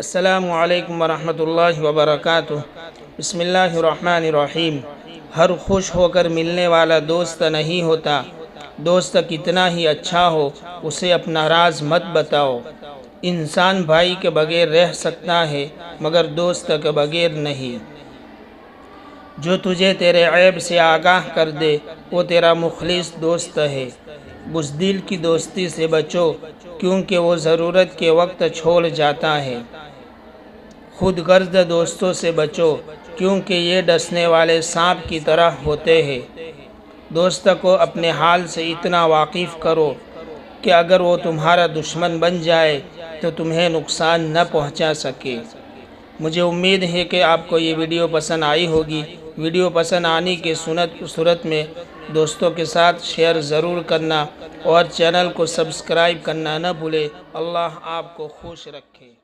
السلام علیکم ورحمۃ اللہ وبرکاتہ۔ بسم اللہ الرحمن الرحیم۔ ہر خوش ہو کر ملنے والا دوست نہیں ہوتا۔ دوست کتنا ہی اچھا ہو اسے اپنا راز مت بتاؤ۔ انسان بھائی کے بغیر رہ سکتا ہے مگر دوست کے بغیر نہیں۔ جو تجھے تیرے عیب سے آگاہ کر دے وہ تیرا مخلص دوست ہے۔ بزدل کی دوستی سے بچو کیونکہ وہ ضرورت کے وقت چھوڑ جاتا ہے۔ خود غرض دوستوں سے بچو کیونکہ یہ ڈسنے والے سانپ کی طرح ہوتے ہیں۔ دوست کو اپنے حال سے اتنا واقف کرو کہ اگر وہ تمہارا دشمن بن جائے تو تمہیں نقصان نہ پہنچا سکے۔ مجھے امید ہے کہ آپ کو یہ ویڈیو پسند آئی ہوگی۔ ویڈیو پسند آنے کی صورت میں دوستوں کے ساتھ شیئر ضرور کرنا اور چینل کو سبسکرائب کرنا نہ بھولے۔ اللہ آپ کو خوش رکھے۔